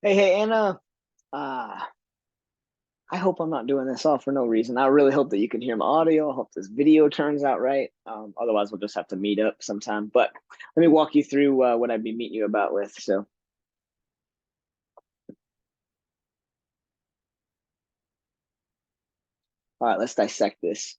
Hey, Anna. Uh, I hope I'm not doing this all for no reason. I really hope that you can hear my audio. I hope this video turns out right. Otherwise, we'll just have to meet up sometime. But let me walk you through what I'd be meeting you about with. So, all right, let's dissect this.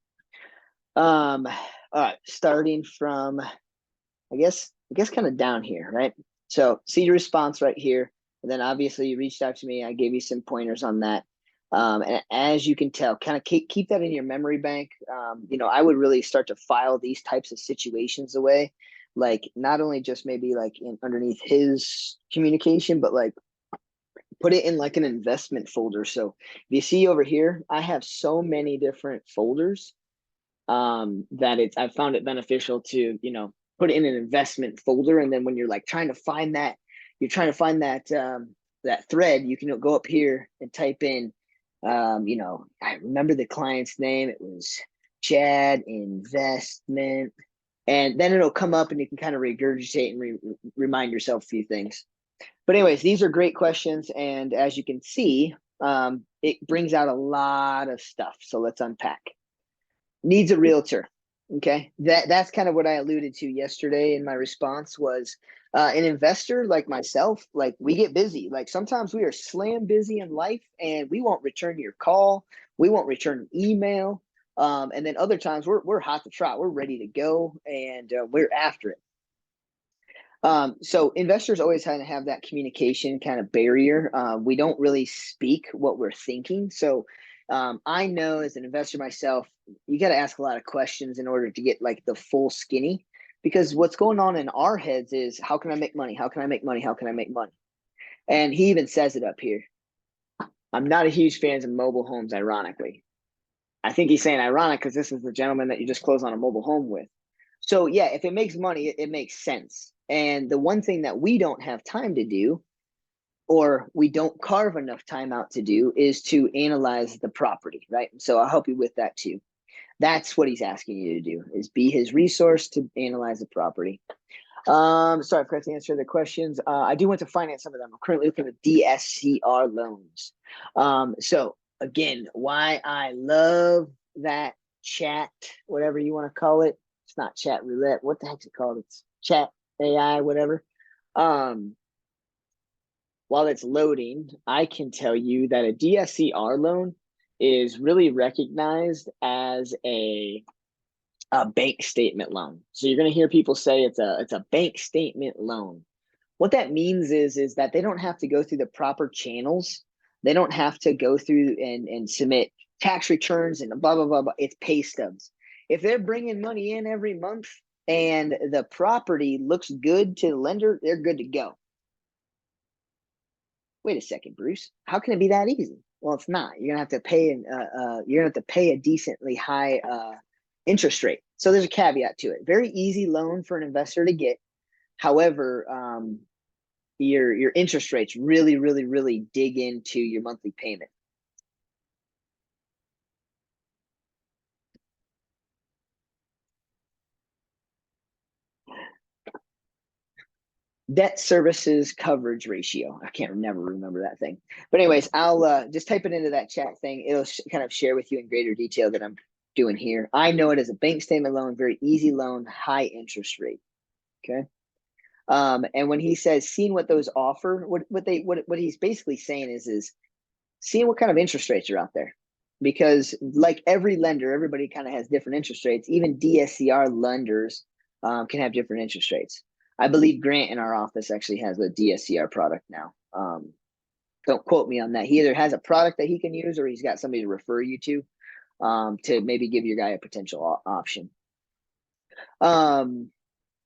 All right, starting from I guess kind of down here, right? So see your response right here. And then obviously you reached out to me. I gave you some pointers on that. And as you can tell, kind of keep that in your memory bank. I would really start to file these types of situations away, like not only just maybe like underneath his communication, but like put it in like an investment folder. So if you see over here, I have so many different folders that I found it beneficial to put it in an investment folder, and then when you're like trying to find that you're trying to find that thread, you can go up here and type in I remember the client's name. It was Chad Investment, and then it'll come up and you can kind of regurgitate and remind yourself a few things. But anyways, these are great questions, and as you can see, it brings out a lot of stuff, so let's unpack. Needs a realtor. Okay, that's kind of what I alluded to yesterday in my response was an investor like myself. Like we get busy. Like sometimes we are slam busy in life, and we won't return your call. We won't return an email. And then other times we're hot to trot. We're ready to go, and we're after it. So investors always kind of have that communication kind of barrier. We don't really speak what we're thinking. So I know as an investor myself, you got to ask a lot of questions in order to get like the full skinny. Because what's going on in our heads is how can I make money? How can I make money? How can I make money? And he even says it up here. I'm not a huge fan of mobile homes, ironically. I think he's saying ironic because this is the gentleman that you just closed on a mobile home with. So yeah, if it makes money, it makes sense. And the one thing that we don't have time to do, or we don't carve enough time out to do, is to analyze the property, right? So I'll help you with that too. That's what he's asking you to do, is be his resource to analyze the property. Sorry, I forgot to answer the questions. I do want to finance some of them. I'm currently looking at DSCR loans. So again, why I love that chat, whatever you want to call it. It's not chat roulette. What the heck's it called? It's chat AI, whatever. Um, while it's loading, I can tell you that a DSCR loan is really recognized as a bank statement loan. So you're going to hear people say it's a bank statement loan. What that means is that they don't have to go through the proper channels. They don't have to go through and submit tax returns and blah blah blah blah. It's pay stubs. If they're bringing money in every month and the property looks good to the lender, they're good to go. Wait a second, Bruce. How can it be that easy? Well, it's not. You're gonna have to pay a decently high interest rate. So there's a caveat to it. Very easy loan for an investor to get. However, your interest rates really, really, really dig into your monthly payment. Debt services coverage ratio. I can't never remember that thing. But anyways, I'll just type it into that chat thing. It'll kind of share with you in greater detail that I'm doing here. I know it as a bank statement loan, very easy loan, high interest rate. Okay. And when he says seeing what those offer, what he's basically saying is seeing what kind of interest rates are out there. Because like every lender, everybody kind of has different interest rates. Even DSCR lenders can have different interest rates. I believe Grant in our office actually has a DSCR product now. Don't quote me on that. He either has a product that he can use or he's got somebody to refer you to maybe give your guy a potential option.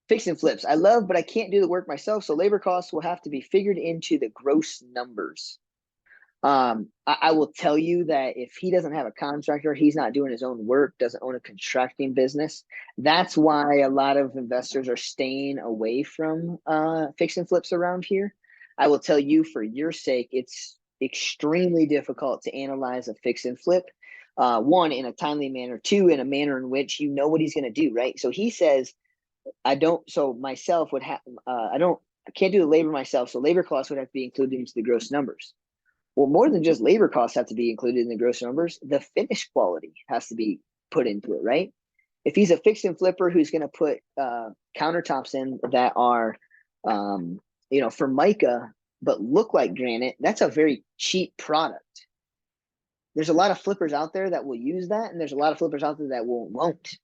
Fix and flips. I love, but I can't do the work myself. So labor costs will have to be figured into the gross numbers. I will tell you that if he doesn't have a contractor, he's not doing his own work, doesn't own a contracting business. That's why a lot of investors are staying away from fix and flips around here. I will tell you for your sake, it's extremely difficult to analyze a fix and flip. One, in a timely manner, two, in a manner in which you know what he's going to do, right? So he says, I don't, so myself would have, I don't I can't do the labor myself, so labor costs would have to be included into the gross numbers. Well, more than just labor costs have to be included in the gross numbers. The finish quality has to be put into it, right? If he's a fix and flipper who's going to put countertops in that are, Formica, but look like granite, that's a very cheap product. There's a lot of flippers out there that will use that, and there's a lot of flippers out there that won't.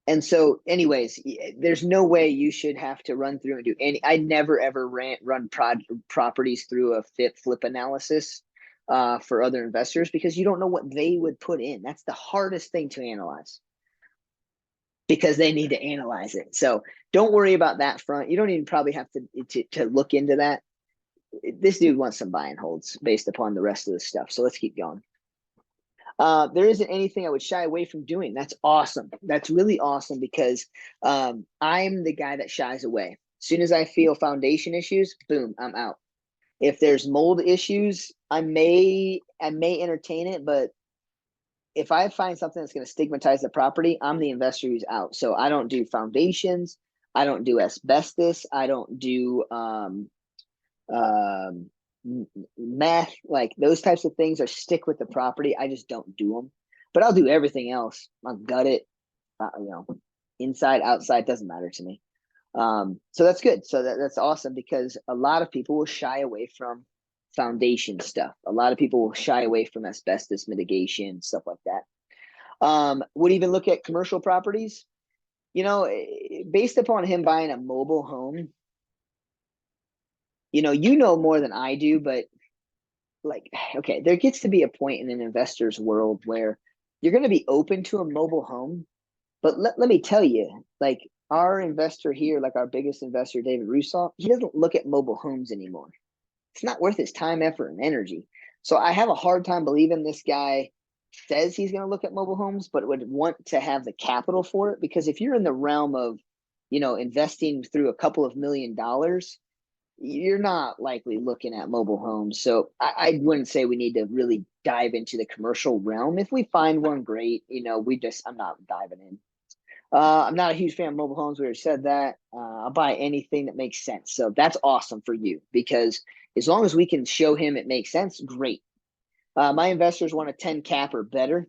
And so, anyways, there's no way you should have to run through and do any. I never ever run properties through a flip analysis for other investors, because you don't know what they would put in. That's the hardest thing to analyze, because they need to analyze it. So don't worry about that front. You don't even probably have to look into that. This dude wants some buy and holds based upon the rest of the stuff. So let's keep going. There isn't anything I would shy away from doing. That's awesome. That's really awesome, because I'm the guy that shies away. As soon as I feel foundation issues, boom, I'm out. If there's mold issues, I may entertain it, but if I find something that's going to stigmatize the property, I'm the investor who's out. So I don't do foundations. I don't do asbestos. I don't do meth, like those types of things, or stick with the property. I just don't do them, but I'll do everything else. I'll gut it, inside, outside, doesn't matter to me. So that's good. So that's awesome, because a lot of people will shy away from foundation stuff. A lot of people will shy away from asbestos mitigation, stuff like that. Would even look at commercial properties. Based upon him buying a mobile home, more than I do, but okay, there gets to be a point in an investor's world where you're going to be open to a mobile home. But let me tell you, like our investor here, like our biggest investor, David Russo, he doesn't look at mobile homes anymore. It's not worth his time, effort, and energy. So I have a hard time believing this guy says he's going to look at mobile homes, but would want to have the capital for it. Because if you're in the realm of, investing through a couple of $1,000,000, you're not likely looking at mobile homes. So I wouldn't say we need to really dive into the commercial realm. If we find one, great. I'm not diving in. I'm not a huge fan of mobile homes. We already said that. I'll buy anything that makes sense. So that's awesome for you, because as long as we can show him it makes sense, great. My investors want a 10 cap or better.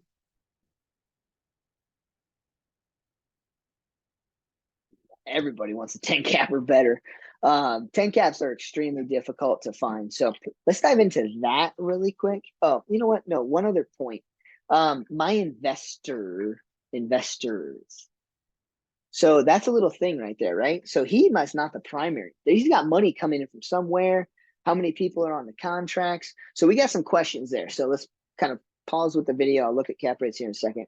Everybody wants a 10 cap or better. 10 caps are extremely difficult to find. So let's dive into that really quick. Oh, you know what? No, one other point. My investors. So that's a little thing right there, right? So he must not the primary. He's got money coming in from somewhere. How many people are on the contracts? So we got some questions there. So let's kind of pause with the video. I'll look at cap rates here in a second.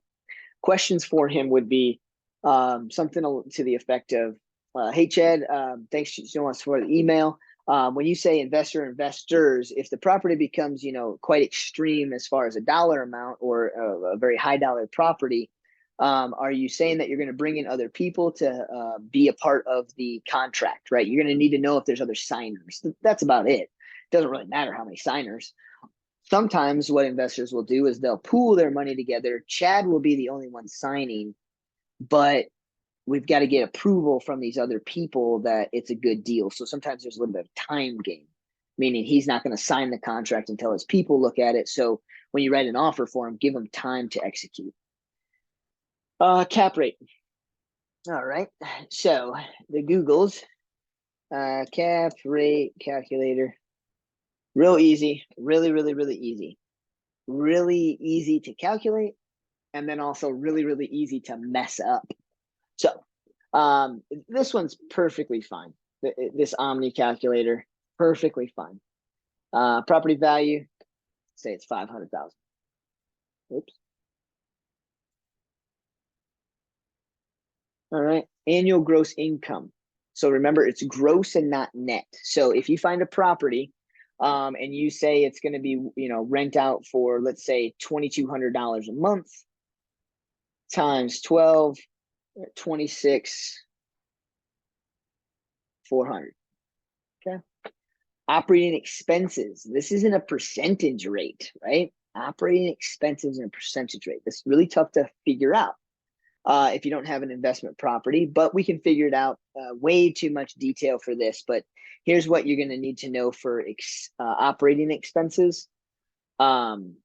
Questions for him would be something to the effect of, hey, Chad, thanks so much for the email. When you say investors, if the property becomes, quite extreme as far as a dollar amount, or a very high dollar property, are you saying that you're going to bring in other people to be a part of the contract, right? You're going to need to know if there's other signers. That's about it. It doesn't really matter how many signers. Sometimes what investors will do is they'll pool their money together. Chad will be the only one signing, but we've got to get approval from these other people that it's a good deal. So sometimes there's a little bit of time game, meaning he's not going to sign the contract until his people look at it. So when you write an offer for him, give him time to execute. Cap rate. All right. So the Googles, cap rate calculator. Real easy. Really, really, really easy. Really easy to calculate. And then also really, really easy to mess up. So this one's perfectly fine. This Omni calculator, perfectly fine. Property value, say it's 500,000. Oops. All right. Annual gross income. So remember, it's gross and not net. So if you find a property and you say it's going to be, rent out for, let's say, $2,200 a month times 12, 26, 400. Okay. Operating expenses. This isn't a percentage rate, right? Operating expenses and a percentage rate. This is really tough to figure out. if you don't have an investment property, but we can figure it out. Way too much detail for this, but here's what you're going to need to know for operating expenses. Question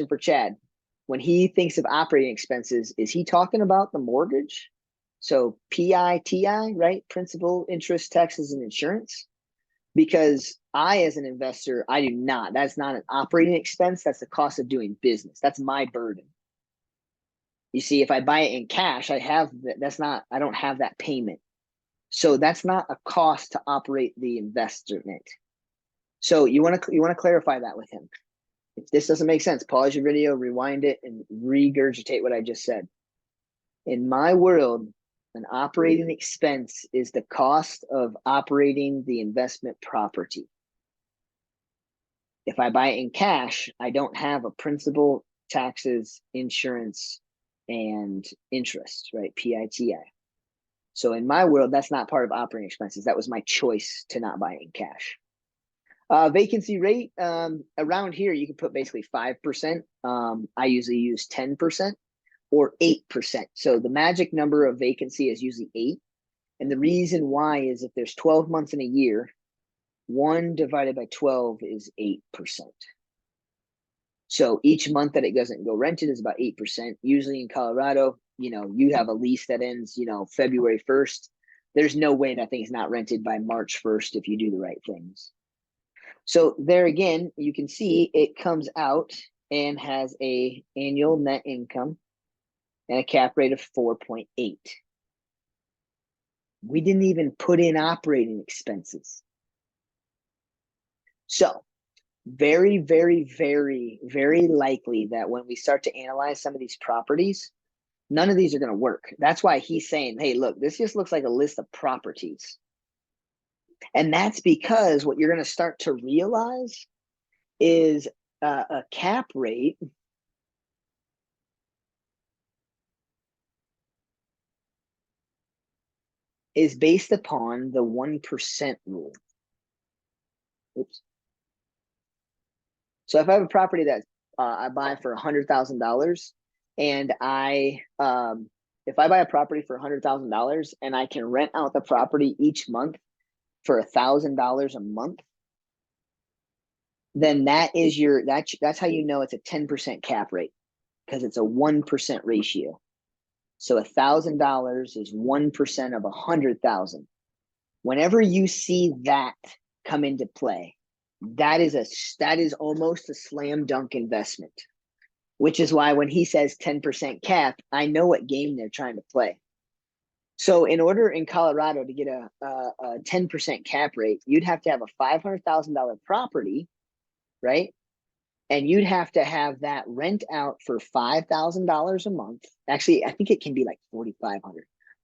for Chad. When he thinks of operating expenses, is he talking about the mortgage? So PITI, right? Principal, interest, taxes, and insurance. Because I, as an investor, I do not. That's not an operating expense. That's the cost of doing business. That's my burden. You see, if I buy it in cash, I don't have that payment. So that's not a cost to operate the investment. So you want to clarify that with him. If this doesn't make sense, pause your video, rewind it, and regurgitate what I just said. In my world, an operating expense is the cost of operating the investment property. If I buy it in cash, I don't have a principal, taxes, insurance, and interest, right? PITI. So in my world, that's not part of operating expenses. That was my choice to not buy it in cash. Vacancy rate, around here, you can put basically 5%. I usually use 10% or 8%. So the magic number of vacancy is usually 8. And the reason why is if there's 12 months in a year, 1 divided by 12 is 8%. So each month that it doesn't go rented is about 8%. Usually in Colorado, you have a lease that ends, February 1st. There's no way that thing's not rented by March 1st if you do the right things. So there again, you can see it comes out and has a annual net income and a cap rate of 4.8. We didn't even put in operating expenses. So very, very, very, very likely that when we start to analyze some of these properties, none of these are going to work. That's why he's saying, hey, look, this just looks like a list of properties. And that's because what you're going to start to realize is a cap rate is based upon the 1% rule. Oops. So if I have a property that I buy for $100,000 and if I buy a property for $100,000 and I can rent out the property each month for $1,000 a month, then that's how you know it's a 10% cap rate, because it's a 1% ratio. So $1,000 is 1% of 100,000. Whenever you see that come into play, that is almost a slam dunk investment, which is why when he says 10% cap, I know what game they're trying to play. So in order in Colorado to get a 10% cap rate, you'd have to have a $500,000 property, right? And you'd have to have that rent out for $5,000 a month. Actually, I think it can be like $4,500.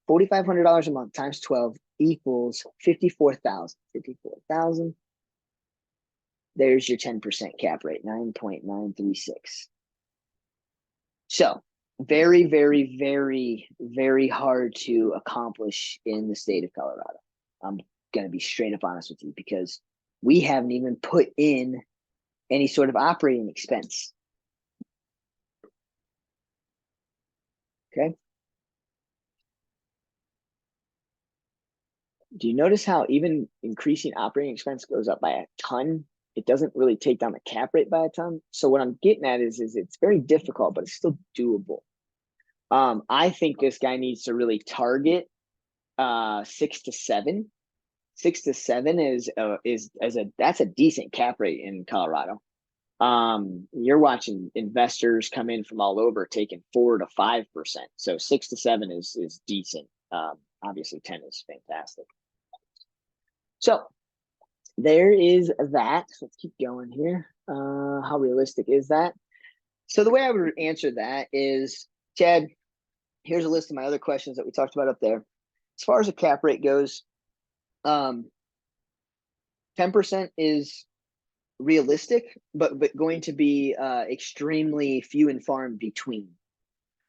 $4,500 a month times 12 equals 54,000. 54,000. There's your 10% cap rate, 9.936. So very, very, very, very hard to accomplish in the state of Colorado. I'm going to be straight up honest with you, because we haven't even put in any sort of operating expense. Okay. Do you notice how even increasing operating expense goes up by a ton? It doesn't really take down the cap rate by a ton. So what I'm getting at is it's very difficult, but it's still doable. I think this guy needs to really target 6 to 7. 6 to 7 that's a decent cap rate in Colorado. You're watching investors come in from all over taking 4 to 5%. So 6 to 7 is decent. Obviously 10 is fantastic. So there is that. So let's keep going here. How realistic is that? So the way I would answer that is, Chad, here's a list of my other questions that we talked about up there. As far as the cap rate goes, 10% is realistic, but going to be extremely few and far in between.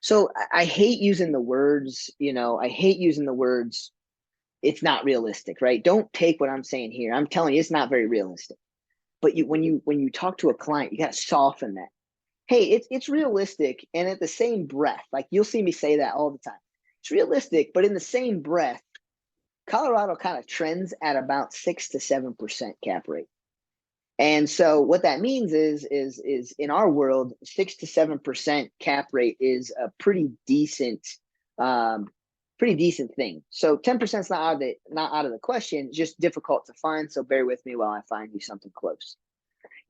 So I hate using the words, it's not realistic, right? Don't take what I'm saying here. I'm telling you, it's not very realistic. But when you talk to a client, you got to soften that. hey, it's realistic, and at the same breath, like you'll see me say that all the time. It's realistic, but in the same breath, Colorado kind of trends at about 6 to 7% cap rate. And so what that means is in our world, 6 to 7% cap rate is a um, pretty decent thing. So 10% is not out of the question, just difficult to find. So bear with me while I find you something close.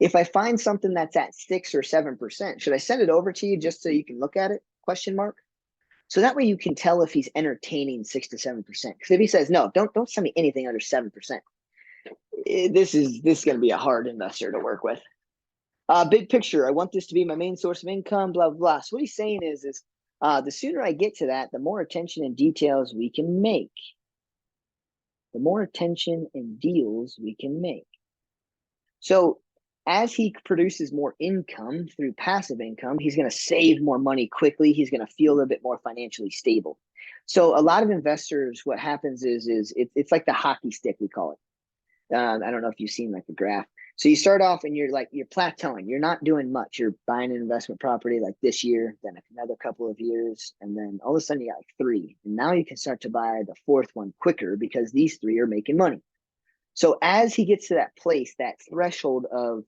If I find something that's at 6 or 7%, should I send it over to you just so you can look at it? Question mark. So that way you can tell if he's entertaining 6 to 7%. Because if he says no, don't send me anything under 7%. This is going to be a hard investor to work with. Big picture. I want this to be my main source of income. Blah blah blah. So what he's saying is the sooner I get to that, the more attention and details we can make. The more attention and deals we can make. So as he produces more income through passive income, he's going to save more money quickly. He's going to feel a little bit more financially stable. So a lot of investors, what happens is it's like the hockey stick, we call it. I don't know if you've seen like the graph. So you start off and you're plateauing. You're not doing much. You're buying an investment property like this year, then another couple of years, and then all of a sudden you got like three. And now you can start to buy the fourth one quicker because these three are making money. So as he gets to that place, that threshold of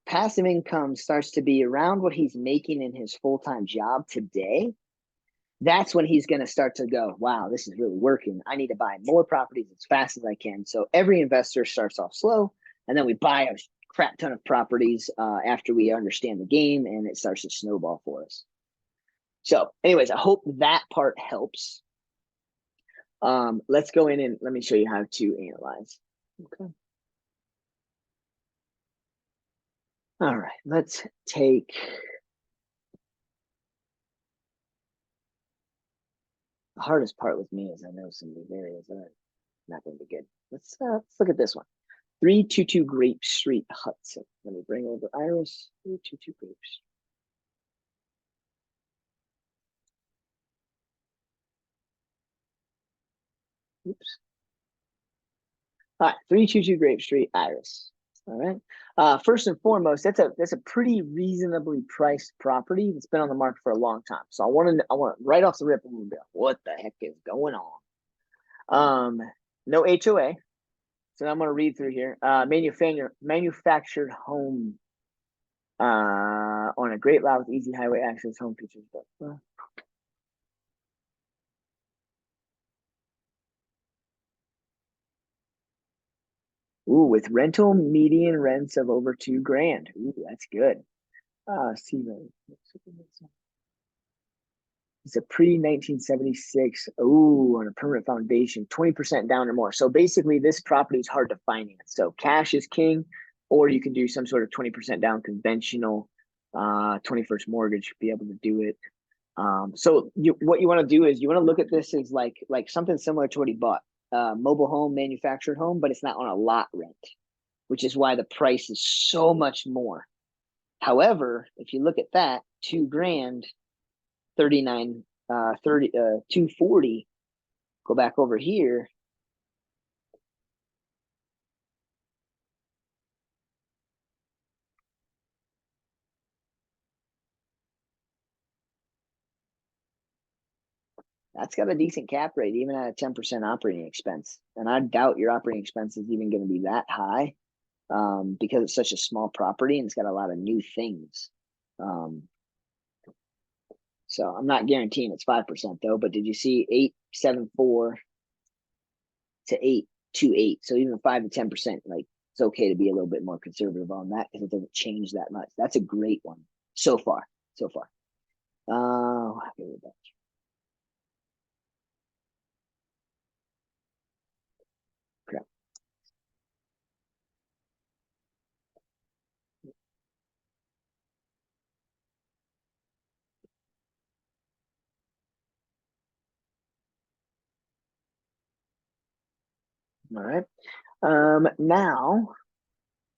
passive income starts to be around what he's making in his full-time job today, that's when he's going to start to go, wow, this is really working. I need to buy more properties as fast as I can. So every investor starts off slow, and then we buy a crap ton of properties after we understand the game, and it starts to snowball for us. So anyways, I hope that part helps. Let's go in and let me show you how to analyze. Okay. All right, let's take the hardest part with me is I know some of these areas are not going to be good. Let's look at this one. 322 Grape Street, Hudson. Let me bring over Iris. 322 Grape Street. Oops. All right, 322 Grape Street, Iris. All right. First and foremost, that's a pretty reasonably priced property that's been on the market for a long time. So I want right off the rip, I'm gonna be like, what the heck is going on? No HOA. So I'm gonna read through here. Manufactured home on a great lot with easy highway access, home features. Ooh, with rental median rents of over $2,000. Ooh, that's good. See, it's a pre-1976. Ooh, on a permanent foundation, 20% down or more. So basically, this property is hard to finance. So cash is king, or you can do some sort of 20% down conventional 21st mortgage, be able to do it. So what you want to do is you want to look at this as like something similar to what he bought, mobile home, manufactured home, but it's not on a lot rent, which is why the price is so much more. However, if you look at that, $2,000, 39, 240, go back over here. That's got a decent cap rate, even at a 10% operating expense. And I doubt your operating expense is even going to be that high because it's such a small property and it's got a lot of new things. So I'm not guaranteeing it's 5% though, but did you see 874 to 828? So even 5 to 10%, like it's okay to be a little bit more conservative on that because it doesn't change that much. That's a great one so far. So far. Crap. All right. Now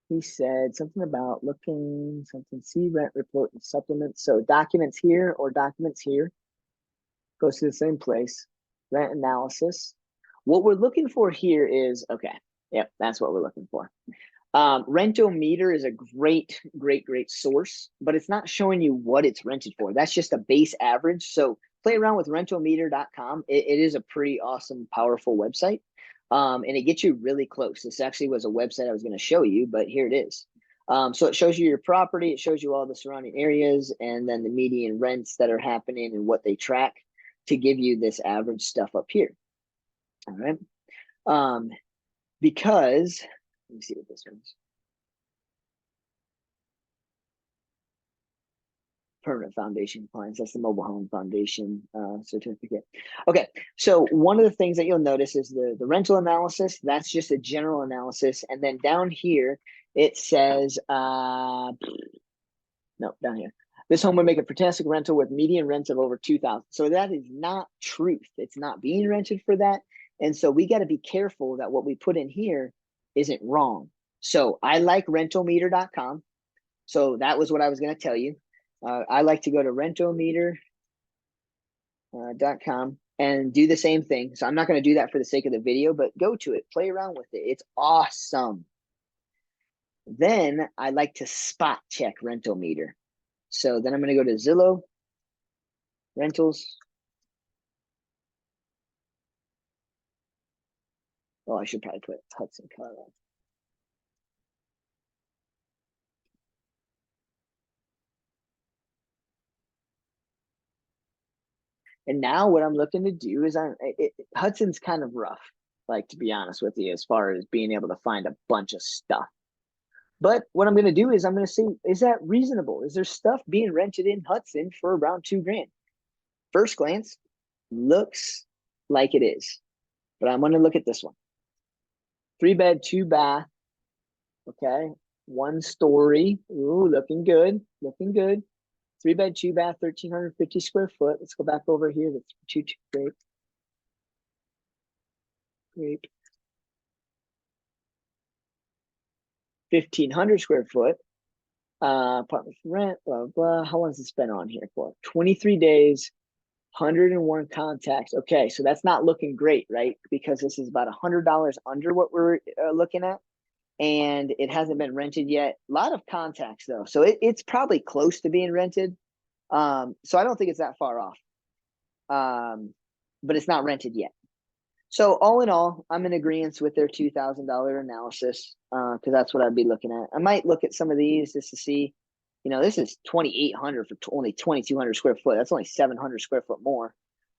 he said something about looking something, see rent report and supplements. So documents here or documents here goes to the same place. Rent analysis. What we're looking for here is okay. Yep, that's what we're looking for. Rentometer is a great source, but it's not showing you what it's rented for. That's just a base average. So play around with rentometer.com. It is a pretty awesome, powerful website. And it gets you really close. This actually was a website I was going to show you, but here it is. So it shows you your property, it shows you all the surrounding areas, and then the median rents that are happening and what they track to give you this average stuff up here. All right. Because let me see what this one's. Permanent foundation compliance. That's the mobile home foundation certificate. Okay, so one of the things that you'll notice is the rental analysis. That's just a general analysis. And then down here, it says, no, down here. This home would make a fantastic rental with median rents of over 2,000. So that is not truth. It's not being rented for that. And so we got to be careful that what we put in here isn't wrong. So I like rentometer.com. So that was what I was going to tell you. I like to go to rentometer.com and do the same thing. So I'm not going to do that for the sake of the video, but go to it, play around with it. It's awesome. Then I like to spot check Rentometer. So then I'm going to go to Zillow, rentals. Oh, I should probably put Hudson, Colorado. And now what I'm looking to do is Hudson's kind of rough, like, to be honest with you, as far as being able to find a bunch of stuff. But what I'm going to do is I'm going to see, is that reasonable? Is there stuff being rented in Hudson for around $2,000? First glance, looks like it is. But I'm going to look at this one. 3-bed, 2-bath. Okay. 1 story. Ooh, looking good. Looking good. 3-bed, 2-bath, 1,350 square foot. Let's go back over here. That's great. Great. 1,500 square foot. Apartment for rent, blah, blah. How long has it been on here for? 23 days, 101 contacts. Okay, so that's not looking great, right? Because this is about $100 under what we're looking at, and it hasn't been rented yet. A lot of contacts, though. So it's probably close to being rented. So I don't think it's that far off. But it's not rented yet. So all in all, I'm in agreement with their $2,000 analysis because that's what I'd be looking at. I might look at some of these just to see, this is 2,800 for only 2,200 square foot. That's only 700 square foot more.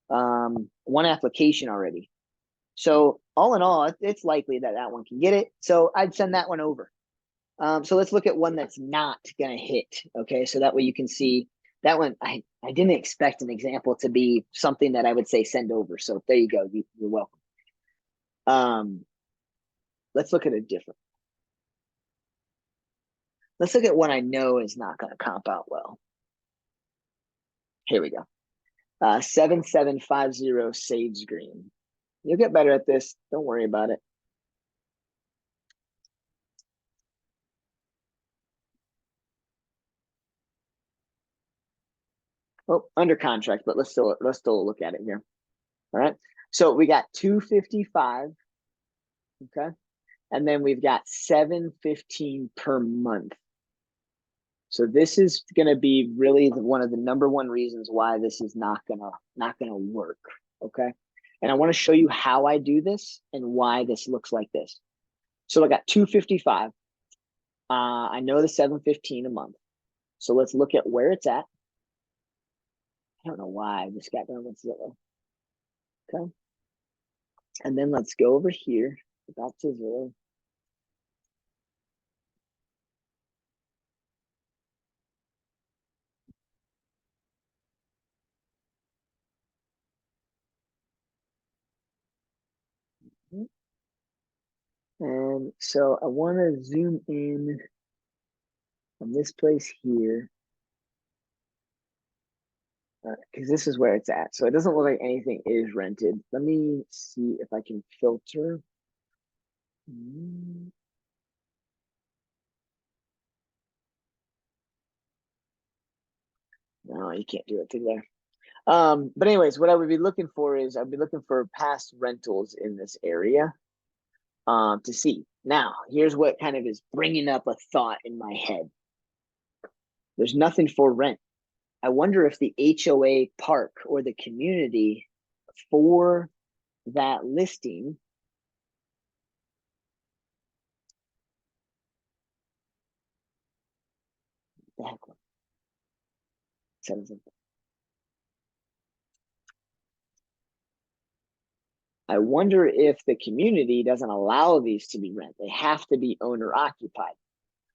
One application already. So all in all, it's likely that that one can get it. So I'd send that one over. So let's look at one that's not going to hit. Okay, so that way you can see that one. I didn't expect an example to be something that I would say send over. So there you go. You're welcome. Let's look at a different. Let's look at one I know is not going to comp out well. Here we go. 7750 Sage Green. You'll get better at this. Don't worry about it. Oh, under contract, but let's still look at it here. All right. So we got 255. Okay. And then we've got 715 per month. So this is going to be really one of the #1 reasons why this is not gonna work. Okay. And I want to show you how I do this and why this looks like this. So I got 255. I know the 715 a month. So let's look at where it's at. I don't know why I just got done with Zillow. Okay. And then let's go over here, back to Zillow. And so I want to zoom in on this place here because this is where it's at. So it doesn't look like anything is rented. Let me see if I can filter. No, you can't do it through there. But anyways, what I would be looking for is I'd be looking for past rentals in this area to see. Now, here's what kind of is bringing up a thought in my head. There's nothing for rent. I wonder if the HOA park or the community for that listing the heck one. I wonder if the community doesn't allow these to be rent. They have to be owner occupied.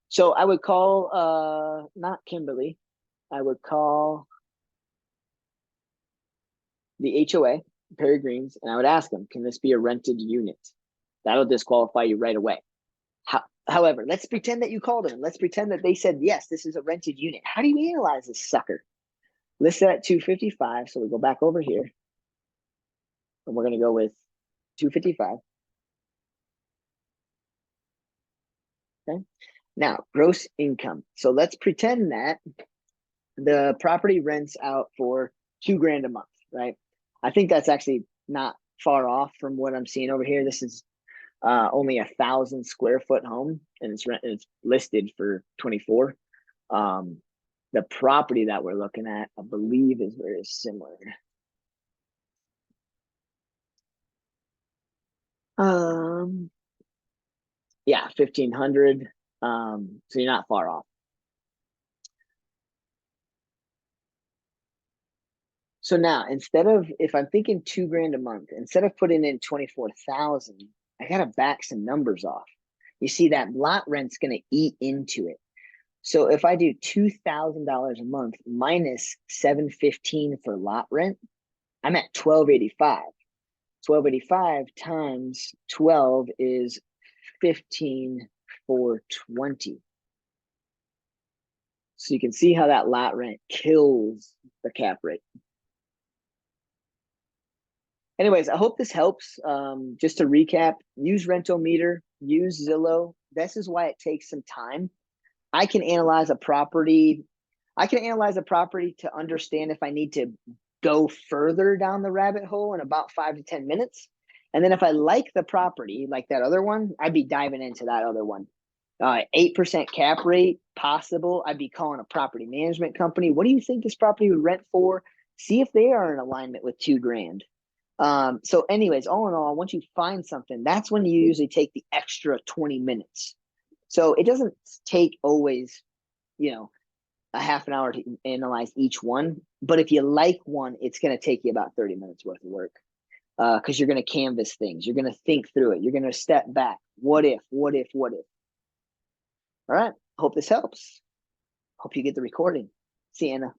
So I would call not Kimberly. I would call the HOA, Perry Greens, and I would ask them, can this be a rented unit? That'll disqualify you right away. However, let's pretend that you called them. Let's pretend that they said, yes, this is a rented unit. How do you analyze this sucker? Listed at 255. So we go back over here. And we're going to go with 255. Okay. Now, gross income. So let's pretend that the property rents out for $2,000 a month, right? I think that's actually not far off from what I'm seeing over here. This is only 1,000 square foot home, and it's listed for 24. The property that we're looking at, I believe, is very similar. Yeah, 1,500. So you're not far off. So now, instead of, if I'm thinking $2,000 a month, instead of putting in 24,000, I gotta back some numbers off. You see, that lot rent's gonna eat into it. So if I do $2,000 a month minus $715 for lot rent, I'm at $1,285. 1,285 times 12 is 15,420. So you can see how that lot rent kills the cap rate. Anyways, I hope this helps. Just to recap, use Rentometer, use Zillow. This is why it takes some time. I can analyze a property. I can analyze a property to understand if I need to go further down the rabbit hole in about 5 to 10 minutes. And then if I like the property, like that other one, I'd be diving into that other one. 8% cap rate possible. I'd be calling a property management company. What do you think this property would rent for? See if they are in alignment with $2,000. So anyways, all in all, once you find something, that's when you usually take the extra 20 minutes. So it doesn't take always, a half an hour to analyze each one. But if you like one, it's going to take you about 30 minutes worth of work. Because you're going to canvas things. You're going to think through it. You're going to step back. What if? All right. Hope this helps. Hope you get the recording. See you, Anna.